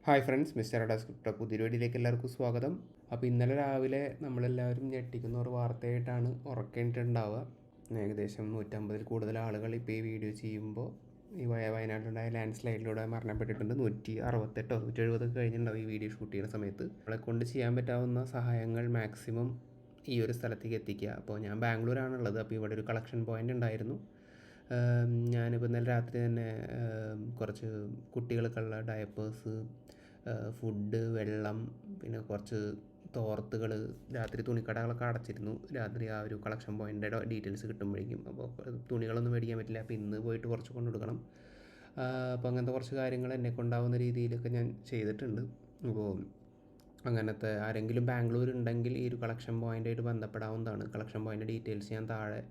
Hi friends, mister അഡാസ്ക്രിപ്റ്റ് പുതിയ വീഡിയോയിലേക്ക് എല്ലാവർക്കും സ്വാഗതം. അപ്പോൾ ഇന്നലെ രാവിലെ നമ്മളെല്ലാവരും ഞെട്ടിക്കുന്ന ഒരു വാർത്തയായിട്ടാണ് ഉറക്കേണ്ടിട്ടുണ്ടാവുക. ഏകദേശം 150 കൂടുതൽ ആളുകൾ ഇപ്പോൾ ഈ വീഡിയോ ചെയ്യുമ്പോൾ ഈ വയനാട്ടിലുണ്ടായ ലാൻഡ് സ്ലൈഡിലൂടെ മരണപ്പെട്ടിട്ടുണ്ട്. 168 170 കഴിഞ്ഞിട്ടുണ്ടാവും ഈ വീഡിയോ ഷൂട്ട് ചെയ്യുന്ന സമയത്ത്. നമ്മളെ കൊണ്ട് ചെയ്യാൻ പറ്റാവുന്ന സഹായങ്ങൾ മാക്സിമം ഈ ഒരു സ്ഥലത്തേക്ക് എത്തിക്കുക. അപ്പോൾ ഞാൻ ബാംഗ്ലൂരാണുള്ളത്. അപ്പോൾ ഇവിടെ ഒരു കളക്ഷൻ പോയിൻ്റ് ഉണ്ടായിരുന്നു. ഞാനിപ്പോൾ ഇന്നലെ രാത്രി തന്നെ കുറച്ച് കുട്ടികൾക്കുള്ള ഡയപ്പേഴ്സ്, ഫുഡ്, വെള്ളം, പിന്നെ കുറച്ച് തോർത്തുകൾ, രാത്രി തുണിക്കടകളൊക്കെ അടച്ചിരുന്നു. രാത്രി ആ ഒരു കളക്ഷൻ പോയിൻ്റ് ഡീറ്റെയിൽസ് കിട്ടുമ്പോഴേക്കും അപ്പോൾ തുണികളൊന്നും മേടിക്കാൻ പറ്റില്ല. അപ്പോൾ ഇന്ന് പോയിട്ട് കുറച്ച് കൊണ്ടു കൊടുക്കണം. അപ്പോൾ അങ്ങനത്തെ കുറച്ച് കാര്യങ്ങൾ എന്നെ കൊണ്ടാവുന്ന രീതിയിലൊക്കെ ഞാൻ ചെയ്തിട്ടുണ്ട്. അപ്പോൾ അങ്ങനത്തെ ആരെങ്കിലും ബാംഗ്ലൂർ ഉണ്ടെങ്കിൽ ഈ ഒരു കളക്ഷൻ പോയിൻ്റായിട്ട് ബന്ധപ്പെടാവുന്നതാണ്. കളക്ഷൻ പോയിൻ്റ് ഡീറ്റെയിൽസ് ഞാൻ താഴെ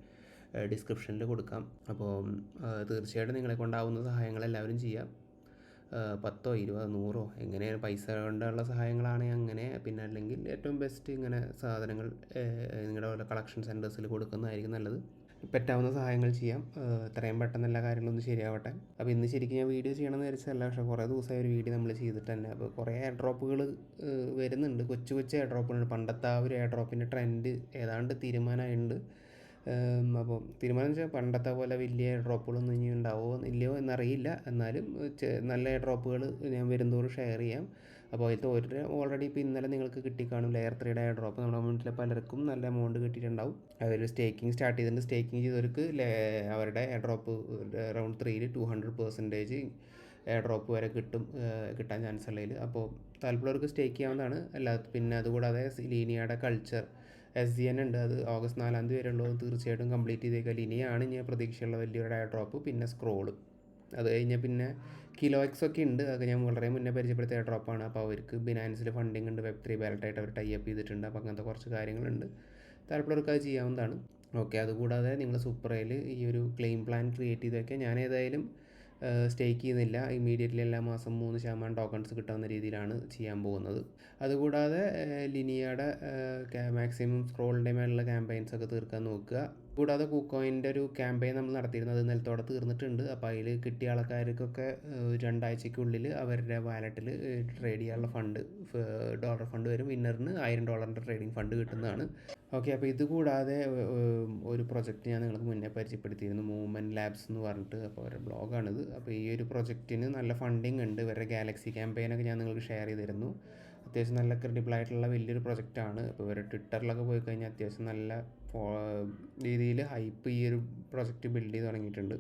ഡിസ്ക്രിപ്ഷനിൽ കൊടുക്കാം. അപ്പോൾ തീർച്ചയായിട്ടും നിങ്ങളെ കൊണ്ടാവുന്ന സഹായങ്ങൾ എല്ലാവരും ചെയ്യാം. 10, 20, 100 എങ്ങനെയാണ് പൈസ കൊണ്ടുള്ള സഹായങ്ങളാണെങ്കിൽ അങ്ങനെ, പിന്നെ അല്ലെങ്കിൽ ഏറ്റവും ബെസ്റ്റ് ഇങ്ങനെ സാധനങ്ങൾ നിങ്ങളുടെ പോലെ കളക്ഷൻ സെൻറ്റേഴ്സിൽ കൊടുക്കുന്നതായിരിക്കും നല്ലത്. പറ്റാവുന്ന സഹായങ്ങൾ ചെയ്യാം. എത്രയും പെട്ടെന്ന് എല്ലാ കാര്യങ്ങളൊന്നും ശരിയാവട്ടെ. അപ്പോൾ ഇന്ന് ശരിക്കും ഞാൻ വീഡിയോ ചെയ്യണമെന്ന് വിചാരിച്ചതല്ല, പക്ഷേ കുറേ ദിവസമായി ഒരു വീഡിയോ നമ്മൾ ചെയ്തിട്ട് തന്നെ. അപ്പോൾ കുറേ എയർ ഡ്രോപ്പുകൾ വരുന്നുണ്ട്, കൊച്ചു കൊച്ചു എയർ ഡ്രോപ്പുകളുണ്ട്. പണ്ടത്തെ ആ ഒരു എയർ ഡ്രോപ്പിൻ്റെ ട്രെൻഡ് ഏതാണ്ട് തീരുമാനമായിട്ടുണ്ട്. അപ്പോൾ തീരുമാനം വെച്ചാൽ പണ്ടത്തെ പോലെ വലിയ ഡ്രോപ്പുകളൊന്നും ഇനി ഉണ്ടാവുമോ ഇല്ലയോ എന്നറിയില്ല. എന്നാലും നല്ല ഡ്രോപ്പുകൾ ഞാൻ വരുന്തോറും ഷെയർ ചെയ്യാം. അപ്പോൾ അതിലത്തെ ഒരു ഓൾറെഡി ഇപ്പോൾ ഇന്നലെ നിങ്ങൾക്ക് കിട്ടിക്കാണും ലെയർ 3യുടെ എയർ ഡ്രോപ്പ്. നമ്മുടെ വീട്ടിലെ പലർക്കും നല്ല എമൗണ്ട് കിട്ടിയിട്ടുണ്ടാവും. അവർ സ്റ്റേക്കിംഗ് സ്റ്റാർട്ട് ചെയ്തിട്ടുണ്ട്. സ്റ്റേക്കിംഗ് ചെയ്തവർക്ക് അവരുടെ എയർ ഡ്രോപ്പ് റൗണ്ട് 3ൽ 200% എയർ ഡ്രോപ്പ് വരെ കിട്ടാൻ ചാൻസ് ഉള്ളതിൽ. അപ്പോൾ താല്പര്യമുള്ളവർക്ക് സ്റ്റേക്ക് ചെയ്യാവുന്നതാണ്. അല്ലാതെ പിന്നെ അതുകൂടാതെ ലീനിയയുടെ കൾച്ചർ SGN ഉണ്ട്. അത് ഓഗസ്റ്റ് 4 വരെ ഉള്ളത് തീർച്ചയായിട്ടും കംപ്ലീറ്റ് ചെയ്തേക്കുക. ലിനിയാണ് ഞാൻ പ്രതീക്ഷയുള്ള വലിയൊരു എയർ ഡ്രോപ്പ്. പിന്നെ സ്ക്രോള്, അത് കഴിഞ്ഞാൽ പിന്നെ കിലോ എക്സ് ഒക്കെ ഉണ്ട്. അതൊക്കെ ഞാൻ വളരെ മുന്നേ പരിചയപ്പെടുത്തിയ എയർ ഡ്രോപ്പാണ്. അപ്പോൾ അവർക്ക് ബിനാൻസിൽ ഫണ്ടിങ് ഉണ്ട്. Web3 ബാലറ്റായിട്ട് അവർ ടൈ അപ്പ് ചെയ്തിട്ടുണ്ട്. അപ്പോൾ അങ്ങനത്തെ കുറച്ച് കാര്യങ്ങളുണ്ട്. താല്പര്യമുള്ളവർക്ക് അത് ചെയ്യാവുന്നതാണ്. ഓക്കെ, അതുകൂടാതെ നിങ്ങൾ സൂപ്പറയിൽ ഈ ഒരു ക്ലെയിം പ്ലാൻ ക്രിയേറ്റ് ചെയ്തൊക്കെ ഞാൻ ഏതായാലും സ്റ്റേക്ക് ചെയ്യുന്നില്ല. ഇമ്മീഡിയറ്റ്ലി എല്ലാ മാസം 3% ടോക്കൺസ് കിട്ടാവുന്ന രീതിയിലാണ് ചെയ്യാൻ പോകുന്നത്. അതുകൂടാതെ ലിനിയയുടെ മാക്സിമം സ്ക്രോളിൻ്റെ മേലുള്ള ക്യാമ്പയിൻസൊക്കെ തീർക്കാൻ നോക്കുക. കൂടാതെ കുക്കോയിൻ്റെ ഒരു ക്യാമ്പയിൻ നമ്മൾ നടത്തിയിരുന്നത് നിലത്തോടെ തീർന്നിട്ടുണ്ട്. അപ്പോൾ അതിൽ കിട്ടിയ ആൾക്കാർക്കൊക്കെ 2 ആഴ്ചയ്ക്കുള്ളിൽ അവരുടെ വാലറ്റിൽ ട്രേഡ് ചെയ്യാനുള്ള ഡോളർ ഫണ്ട് വരും. വിന്നറിന് $1000 ട്രേഡിംഗ് ഫണ്ട് കിട്ടുന്നതാണ്. ഓക്കെ, അപ്പോൾ ഇതുകൂടാതെ ഒരു പ്രൊജക്റ്റ് ഞാൻ നിങ്ങൾക്ക് മുന്നേ പരിചയപ്പെടുത്തിയിരുന്നു, മൂവ്മെൻറ്റ് ലാബ്സ് എന്ന് പറഞ്ഞിട്ട്. അപ്പോൾ അവരുടെ ബ്ലോഗാണിത്. അപ്പോൾ ഈ ഒരു പ്രൊജക്റ്റിന് നല്ല ഫണ്ടിങ് ഉണ്ട്. ഇവരുടെ ഗാലക്സി ക്യാമ്പയിനൊക്കെ ഞാൻ നിങ്ങൾക്ക് ഷെയർ ചെയ്തിരുന്നു. അത്യാവശ്യം നല്ല ക്രെഡിബിളായിട്ടുള്ള വലിയൊരു പ്രൊജക്റ്റാണ്. അപ്പോൾ ഇവരുടെ ട്വിറ്ററിലൊക്കെ പോയി കഴിഞ്ഞാൽ അത്യാവശ്യം നല്ല രീതിയിൽ ഹൈപ്പ് ഈ ഒരു പ്രൊജക്റ്റ് ബിൽഡ് ചെയ്ത് തുടങ്ങിയിട്ടുണ്ട്.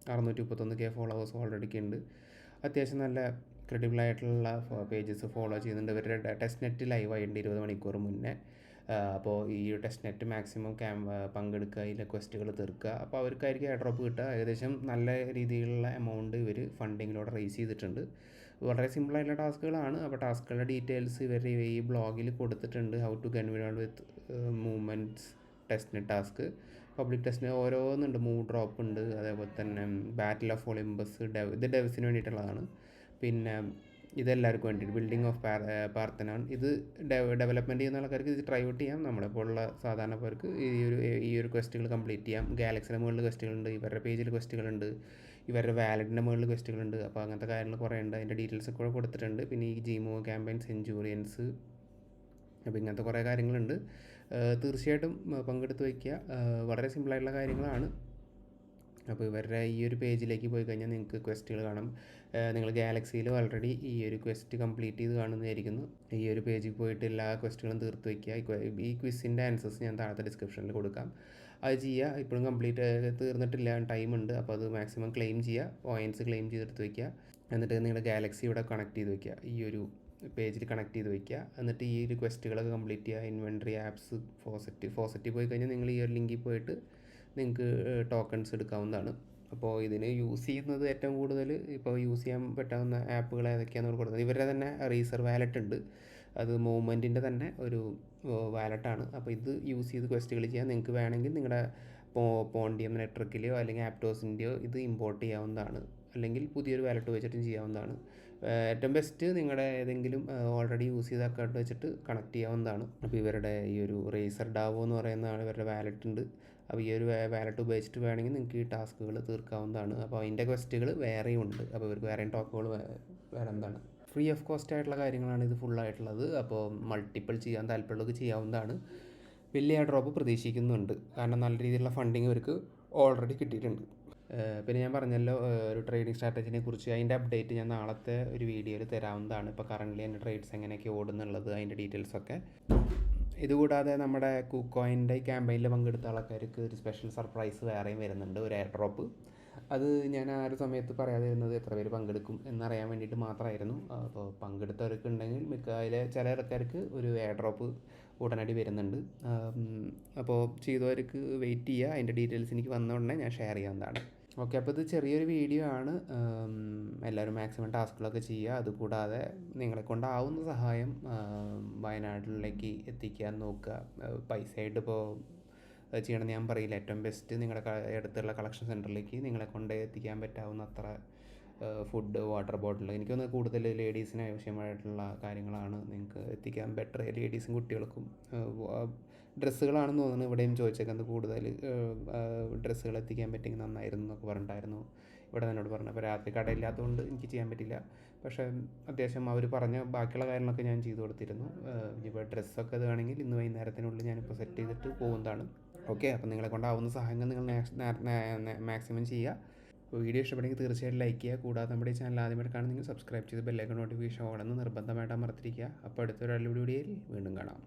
631K ഫോളോവേഴ്സ് ഓൾറെഡിക്ക് ഉണ്ട്. അത്യാവശ്യം നല്ല ക്രെഡിബിളായിട്ടുള്ള പേജസ് ഫോളോ ചെയ്യുന്നുണ്ട്. ഇവരുടെ ടെസ്റ്റ് നെറ്റ് ലൈവായിട്ടുണ്ട് 20 മണിക്കൂർ മുന്നേ. അപ്പോൾ ഈ ടെസ്റ്റ് നെറ്റ് മാക്സിമം പങ്കെടുക്കുക, അതിലെ ക്വസ്റ്റുകൾ തീർക്കുക. അപ്പോൾ അവർക്കായിരിക്കും എയർ ഡ്രോപ്പ് കിട്ടുക. ഏകദേശം നല്ല രീതിയിലുള്ള എമൗണ്ട് ഇവർ ഫണ്ടിങ്ങിലൂടെ റേസ് ചെയ്തിട്ടുണ്ട്. വളരെ സിമ്പിളായിട്ടുള്ള ടാസ്കുകളാണ്. അപ്പോൾ ടാസ്കുകളുടെ ഡീറ്റെയിൽസ് ഇവർ ഈ ബ്ലോഗിൽ കൊടുത്തിട്ടുണ്ട്. How to get involve with movements test net task, public ടെസ്റ്റിന് ഓരോന്നുണ്ട്. മൂവ് ഡ്രോപ്പ് ഉണ്ട്, അതേപോലെ തന്നെ ബാറ്റിൽ ഓഫ് ഒളിമ്പസ്, ഇത് ഡെവ്സിന് വേണ്ടിയിട്ടുള്ളതാണ്. പിന്നെ ഇതെല്ലാവർക്കും വേണ്ടിയിട്ട് ബിൽഡിംഗ് ഓഫ് പാർത്തനോൺ, ഇത് ഡെവലപ്മെൻറ്റ് ചെയ്യുന്ന ആൾക്കാർക്ക് ഇത് ട്രൈ ഔട്ട് ചെയ്യാം. നമ്മളിപ്പോഴുള്ള സാധാരണക്കാർക്ക് ഈ ഒരു ക്വസ്റ്റുകൾ കംപ്ലീറ്റ് ചെയ്യാം. ഗാലക്സിയുടെ മുകളിൽ ക്വസ്റ്റുകളുണ്ട്, ഇവരുടെ പേജിൽ ക്വസ്റ്റുകളുണ്ട്, ഇവരുടെ വാലറ്റിൻ്റെ മുകളിൽ ക്വസ്റ്റുകളുണ്ട്. അപ്പോൾ അങ്ങനത്തെ കാര്യങ്ങൾ കുറേ ഉണ്ട്. അതിൻ്റെ ഡീറ്റെയിൽസ് ഒക്കെ കൊടുത്തിട്ടുണ്ട്. പിന്നെ ഈ ജിമോ ക്യാമ്പയിൻ, സെഞ്ചുറിയൻസ്, അപ്പോൾ ഇങ്ങനത്തെ കുറേ കാര്യങ്ങളുണ്ട്. തീർച്ചയായിട്ടും പങ്കെടുത്ത് വയ്ക്കുക. വളരെ സിമ്പിളായിട്ടുള്ള കാര്യങ്ങളാണ്. അപ്പോൾ ഇവരുടെ ഈ ഒരു പേജിലേക്ക് പോയി കഴിഞ്ഞാൽ നിങ്ങൾക്ക് ക്വസ്റ്റുകൾ കാണാം. നിങ്ങൾ ഗാലക്സിയിൽ ഓൾറെഡി ഈ ഒരു ക്വസ്റ്റ് കംപ്ലീറ്റ് ചെയ്ത് കാണുന്നതായിരിക്കുന്നു. ഈ ഒരു പേജിൽ പോയിട്ട് എല്ലാ ക്വസ്റ്റുകളും തീർത്ത് വയ്ക്കുക. ഈ ക്വിസിൻ്റെ ആൻസേഴ്സ് ഞാൻ താഴത്തെ ഡിസ്ക്രിപ്ഷനിൽ കൊടുക്കാം. അത് ചെയ്യുക. ഇപ്പോഴും കംപ്ലീറ്റ് തീർന്നിട്ടില്ല, ടൈമുണ്ട്. അപ്പോൾ അത് മാക്സിമം ക്ലെയിം ചെയ്യുക, പോയിൻറ്റ്സ് ക്ലെയിം ചെയ്തെടുത്ത് വയ്ക്കുക. എന്നിട്ട് നിങ്ങളുടെ ഗാലക്സി ഇവിടെ കണക്ട് ചെയ്ത് വയ്ക്കുക, ഈ ഒരു പേജിൽ കണക്ട് ചെയ്ത് വയ്ക്കുക. എന്നിട്ട് ഈ ഒരു ക്വസ്റ്റുകളൊക്കെ കംപ്ലീറ്റ് ചെയ്യുക. ഇൻവെൻട്രി, ആപ്സ്, ഫോസറ്റ് പോയി കഴിഞ്ഞാൽ നിങ്ങൾ ഈ ഒരു ലിങ്കിൽ പോയിട്ട് നിങ്ങൾക്ക് ടോക്കൺസ് എടുക്കാവുന്നതാണ്. അപ്പോൾ ഇതിന് യൂസ് ചെയ്യുന്നത് ഏറ്റവും കൂടുതൽ ഇപ്പോൾ യൂസ് ചെയ്യാൻ പറ്റാവുന്ന ആപ്പുകൾ ഏതൊക്കെയാണെന്ന് കൊടുക്കുന്നത്. ഇവരുടെ തന്നെ റീസർ വാലറ്റ് ഉണ്ട്. അത് മൂവ്മെൻറ്റിൻ്റെ തന്നെ ഒരു വാലറ്റാണ്. അപ്പോൾ ഇത് യൂസ് ചെയ്ത് ക്വസ്റ്റുകൾ ചെയ്യാൻ നിങ്ങൾക്ക് വേണമെങ്കിൽ നിങ്ങളുടെ പോണ്ടിയം നെറ്റ്വർക്കിലെയോ അല്ലെങ്കിൽ ആപ്റ്റോസിൻ്റെയോ ഇത് ഇമ്പോർട്ട് ചെയ്യാവുന്നതാണ്. അല്ലെങ്കിൽ പുതിയൊരു വാലറ്റ് വെച്ചിട്ടും ചെയ്യാവുന്നതാണ്. ഏറ്റവും ബെസ്റ്റ് നിങ്ങളുടെ ഏതെങ്കിലും ഓൾറെഡി യൂസ് ചെയ്ത അക്കൗണ്ട് വെച്ചിട്ട് കണക്ട് ചെയ്യാവുന്നതാണ്. അപ്പോൾ ഇവരുടെ ഈ ഒരു റേസർ ഡാവോ എന്ന് പറയുന്നതാണ് ഇവരുടെ വാലറ്റ് ഉണ്ട്. അപ്പോൾ ഈ ഒരു വാലറ്റ് ഉപയോഗിച്ചിട്ട് വേണമെങ്കിൽ നിങ്ങൾക്ക് ഈ ടാസ്കുകൾ തീർക്കാവുന്നതാണ്. അപ്പോൾ അതിൻ്റെ ക്വസ്റ്റുകൾ വേറെയും ഉണ്ട്. അപ്പോൾ ഇവർക്ക് വേറെയും ടോക്കുകൾ വേറെ എന്താണ് ഫ്രീ ഓഫ് കോസ്റ്റ് ആയിട്ടുള്ള കാര്യങ്ങളാണ് ഇത് ഫുള്ളായിട്ടുള്ളത്. അപ്പോൾ മൾട്ടിപ്പിൾ ചെയ്യാൻ താല്പര്യമുള്ളവർക്ക് ചെയ്യാവുന്നതാണ്. വലിയ എയർ ഡ്രോപ്പ് പ്രതീക്ഷിക്കുന്നുണ്ട്, കാരണം നല്ല രീതിയിലുള്ള ഫണ്ടിങ് അവർക്ക് ഓൾറെഡി കിട്ടിയിട്ടുണ്ട്. പിന്നെ ഞാൻ പറഞ്ഞല്ലോ ഒരു ട്രേഡിംഗ് സ്ട്രാറ്റജിനെ കുറിച്ച്, അതിൻ്റെ അപ്ഡേറ്റ് ഞാൻ നാളത്തെ ഒരു വീഡിയോയിൽ തരാവുന്നതാണ്. ഇപ്പോൾ കറൻ്റ്ലി എൻ്റെ ട്രേഡ്സ് എങ്ങനെയൊക്കെ ഓടുന്നുള്ളത്, അതിൻ്റെ ഡീറ്റെയിൽസൊക്കെ. ഇതുകൂടാതെ നമ്മുടെ കുക്കോയിൻ്റെ ക്യാമ്പയിനിൽ പങ്കെടുത്ത ആൾക്കാർക്ക് ഒരു സ്പെഷ്യൽ സർപ്രൈസ് വേറെയും വരുന്നുണ്ട്, ഒരു എയർ ഡ്രോപ്പ്. അത് ഞാൻ ആ ഒരു സമയത്ത് പറയാതിരുന്നത് എത്ര പേര് പങ്കെടുക്കും എന്നറിയാൻ വേണ്ടിയിട്ട് മാത്രമായിരുന്നു. അപ്പോൾ പങ്കെടുത്തവർക്ക് ഉണ്ടെങ്കിൽ അതിലെ ചില ആൾക്കാർക്ക് ഒരു എയർ ഡ്രോപ്പ് ഉടനടി വരുന്നുണ്ട്. അപ്പോൾ ചെയ്തവർക്ക് വെയിറ്റ് ചെയ്യുക, അതിൻ്റെ ഡീറ്റെയിൽസ് എനിക്ക് വന്ന ഉടനെ ഞാൻ ഷെയർ ചെയ്യാവുന്നതാണ്. ഓക്കെ, അപ്പോൾ ഇത് ചെറിയൊരു വീഡിയോ ആണ്. എല്ലാവരും മാക്സിമം ടാസ്കുകളൊക്കെ ചെയ്യുക. അതുകൂടാതെ നിങ്ങളെ കൊണ്ടാവുന്ന സഹായം വയനാട്ടിലേക്ക് എത്തിക്കാൻ നോക്കുക. പൈസയായിട്ട് ഇപ്പോൾ ചെയ്യണമെന്ന് ഞാൻ പറയില്ല. ഏറ്റവും ബെസ്റ്റ് നിങ്ങളുടെ അടുത്തുള്ള കളക്ഷൻ സെൻറ്ററിലേക്ക് നിങ്ങളെ കൊണ്ട് എത്തിക്കാൻ പറ്റാവുന്ന അത്ര ഫുഡ്, വാട്ടർ ബോട്ടിൽ, എനിക്കൊന്ന് കൂടുതൽ ലേഡീസിന് ആവശ്യമായിട്ടുള്ള കാര്യങ്ങളാണ് നിങ്ങൾക്ക് എത്തിക്കാൻ ബെറ്റർ. ലേഡീസും കുട്ടികൾക്കും ഡ്രസ്സുകളാണെന്ന് തോന്നുന്നു ഇവിടെയും ചോദിച്ചേക്കുന്നത്. കൂടുതൽ ഡ്രസ്സുകൾ എത്തിക്കാൻ പറ്റിയെങ്കിൽ നന്നായിരുന്നു എന്നൊക്കെ പറഞ്ഞിട്ടായിരുന്നു ഇവിടെ എന്നോട് പറഞ്ഞു. അപ്പോൾ രാത്രി കടയില്ലാത്തതുകൊണ്ട് എനിക്ക് ചെയ്യാൻ പറ്റില്ല. പക്ഷേ അത്യാവശ്യം അവർ പറഞ്ഞ ബാക്കിയുള്ള കാര്യങ്ങളൊക്കെ ഞാൻ ചെയ്തു കൊടുത്തിരുന്നു. ഇനിയിപ്പോൾ ഡ്രസ്സൊക്കെ ഇത് വേണമെങ്കിൽ ഇന്ന് വൈകുന്നേരത്തിനുള്ളിൽ ഞാനിപ്പോൾ സെറ്റ് ചെയ്തിട്ട് പോകുന്നതാണ്. ഓക്കെ, അപ്പോൾ നിങ്ങളെ കൊണ്ടാവുന്ന സഹായങ്ങൾ നിങ്ങൾ മാക്സിമം ചെയ്യുക. അപ്പോൾ വീഡിയോ ഇഷ്ടപ്പെടുമെങ്കിൽ തീർച്ചയായിട്ടും ലൈക്ക് ചെയ്യുക. കൂടാതെ നമ്മുടെ ഈ ചാനൽ ആദ്യമായിട്ട് കാണുന്നെങ്കിൽ സബ്സ്ക്രൈബ് ചെയ്ത് ബെല്ലൈക്കൺ നോട്ടിഫിക്കേഷൻ ഓടുന്നത് നിർബന്ധമായിട്ട് അമർത്തിരിക്കുക. അപ്പോൾ അടുത്തൊരു വീഡിയോയിൽ വീണ്ടും കാണാം.